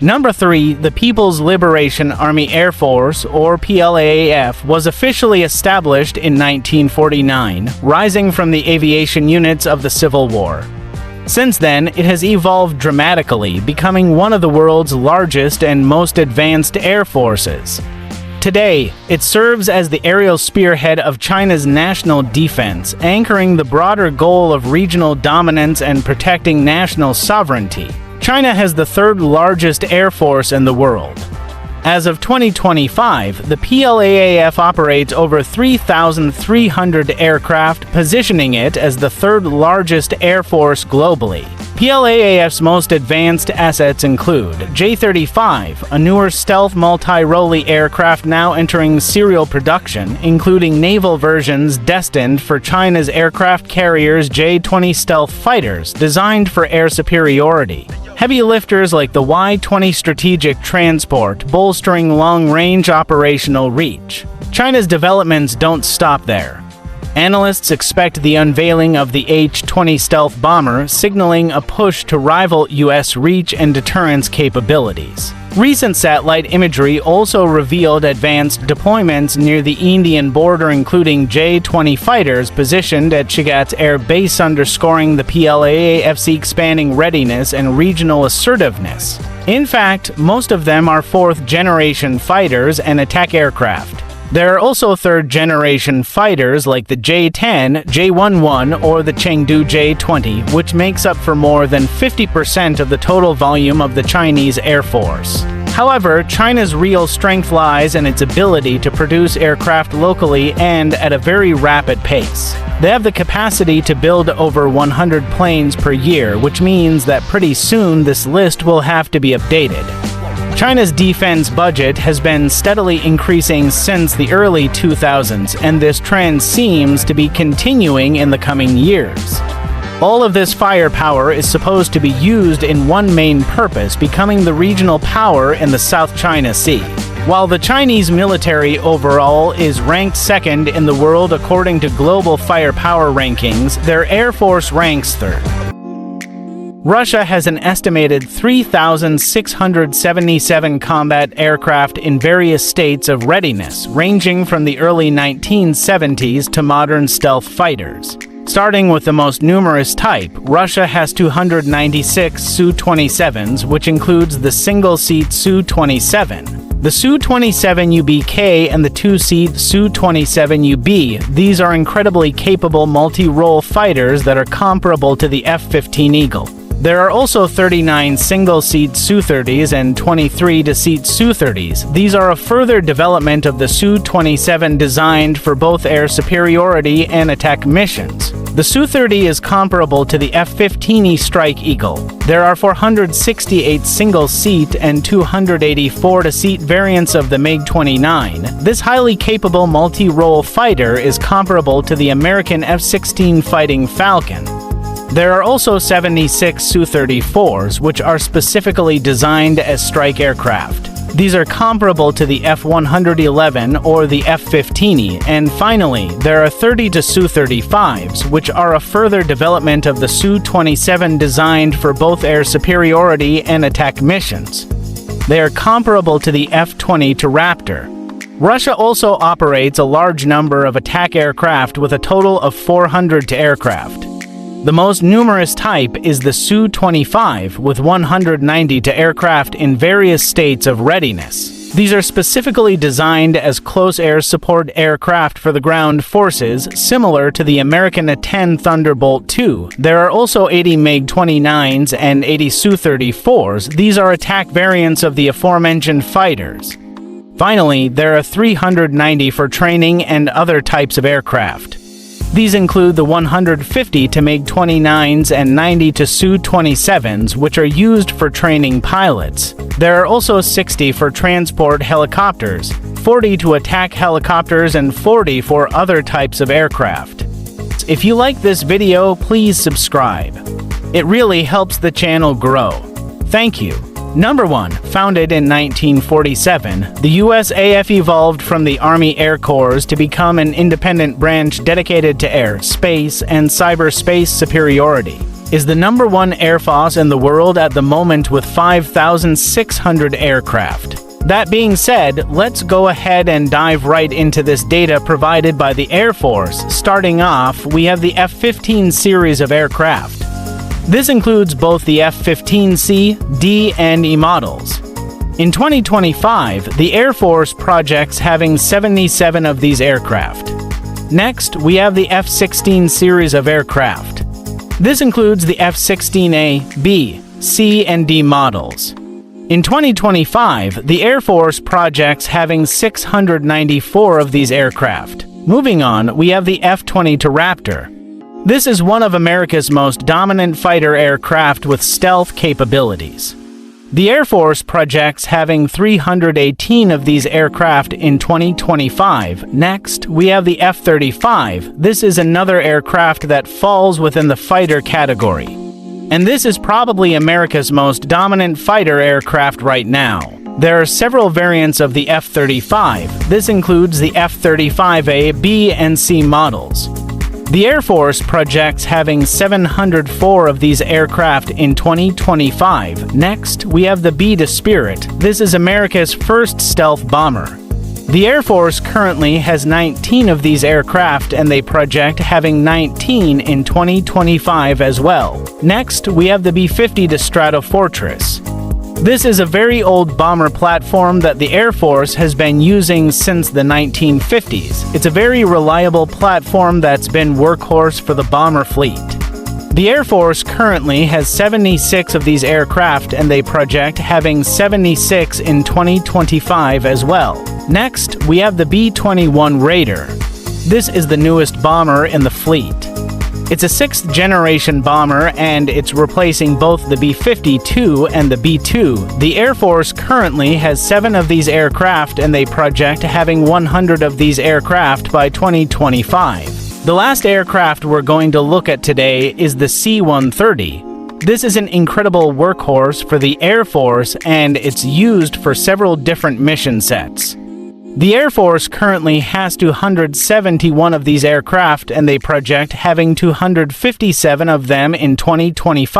Number 3. The People's Liberation Army Air Force, or PLAAF, was officially established in 1949, rising from the aviation units of the Civil War. Since then, it has evolved dramatically, becoming one of the world's largest and most advanced air forces. Today, it serves as the aerial spearhead of China's national defense, anchoring the broader goal of regional dominance and protecting national sovereignty. China has the third largest air force in the world. As of 2025, the PLAAF operates over 3,300 aircraft, positioning it as the third largest air force globally. PLAAF's most advanced assets include J-35, a newer stealth multi-role aircraft now entering serial production, including naval versions destined for China's aircraft carriers J-20 stealth fighters, designed for air superiority. Heavy lifters like the Y-20 strategic transport, bolstering long-range operational reach. China's developments don't stop there. Analysts expect the unveiling of the H-20 stealth bomber, signaling a push to rival U.S. reach and deterrence capabilities. Recent satellite imagery also revealed advanced deployments near the Indian border, including J-20 fighters positioned at Chigat's Air Base, underscoring the PLAAF's expanding readiness and regional assertiveness. In fact, most of them are fourth-generation fighters and attack aircraft. There are also third-generation fighters like the J-10, J-11, or the Chengdu J-20, which makes up for more than 50% of the total volume of the Chinese Air Force. However, China's real strength lies in its ability to produce aircraft locally and at a very rapid pace. They have the capacity to build over 100 planes per year, which means that pretty soon this list will have to be updated. China's defense budget has been steadily increasing since the early 2000s, and this trend seems to be continuing in the coming years. All of this firepower is supposed to be used in one main purpose, becoming the regional power in the South China Sea. While the Chinese military overall is ranked second in the world according to global firepower rankings, their air force ranks third. Russia has an estimated 3,677 combat aircraft in various states of readiness, ranging from the early 1970s to modern stealth fighters. Starting with the most numerous type, Russia has 296 Su-27s, which includes the single-seat Su-27. The Su-27UBK and the two-seat Su-27UB, these are incredibly capable multi-role fighters that are comparable to the F-15 Eagle. There are also 39 single-seat Su-30s and 23-seat Su-30s. These are a further development of the Su-27 designed for both air superiority and attack missions. The Su-30 is comparable to the F-15E Strike Eagle. There are 468 single-seat and 284-seat variants of the MiG-29. This highly capable multi-role fighter is comparable to the American F-16 Fighting Falcon. There are also 76 Su-34s, which are specifically designed as strike aircraft. These are comparable to the F-111 or the F-15E, and finally, there are 32 Su-35s, which are a further development of the Su-27 designed for both air superiority and attack missions. They are comparable to the F-20 to Raptor. Russia also operates a large number of attack aircraft with a total of 400 aircraft. The most numerous type is the Su-25, with 190 aircraft in various states of readiness. These are specifically designed as close air support aircraft for the ground forces, similar to the American A-10 Thunderbolt II. There are also 80 MiG-29s and 80 Su-34s. These are attack variants of the aforementioned fighters. Finally, there are 390 for training and other types of aircraft. These include the 150 to MiG-29s and 90 to Su-27s, which are used for training pilots. There are also 60 for transport helicopters, 40 to attack helicopters, and 40 for other types of aircraft. If you like this video, please subscribe. It really helps the channel grow. Thank you. Number 1. Founded in 1947, the USAF evolved from the Army Air Corps to become an independent branch dedicated to air, space, and cyberspace superiority. is the #1 air force in the world at the moment with 5,600 aircraft. That being said, let's go ahead and dive right into this data provided by the Air Force. Starting off, we have the F-15 series of aircraft. This includes both the F-15C, D, and E models. In 2025, the Air Force projects having 77 of these aircraft. Next, we have the F-16 series of aircraft. This includes the F-16A, B, C, and D models. In 2025, the Air Force projects having 694 of these aircraft. Moving on, we have the F-22 Raptor. This is one of America's most dominant fighter aircraft with stealth capabilities. The Air Force projects having 318 of these aircraft in 2025. Next, we have the F-35. This is another aircraft that falls within the fighter category. And this is probably America's most dominant fighter aircraft right now. There are several variants of the F-35. This includes the F-35A, B, and C models. The Air Force projects having 704 of these aircraft in 2025. Next, we have the B-2 Spirit. This is America's first stealth bomber. The Air Force currently has 19 of these aircraft, and they project having 19 in 2025 as well. Next, we have the B-50 Stratofortress. This is a very old bomber platform that the Air Force has been using since the 1950s. It's a very reliable platform that's been workhorse for the bomber fleet. The Air Force currently has 76 of these aircraft, and they project having 76 in 2025 as well. Next, we have the B-21 Raider. This is the newest bomber in the fleet. It's a 6th-generation bomber, and it's replacing both the B-52 and the B-2. The Air Force currently has 7 of these aircraft, and they project having 100 of these aircraft by 2025. The last aircraft we're going to look at today is the C-130. This is an incredible workhorse for the Air Force, and it's used for several different mission sets. The Air Force currently has 271 of these aircraft, and they project having 257 of them in 2025.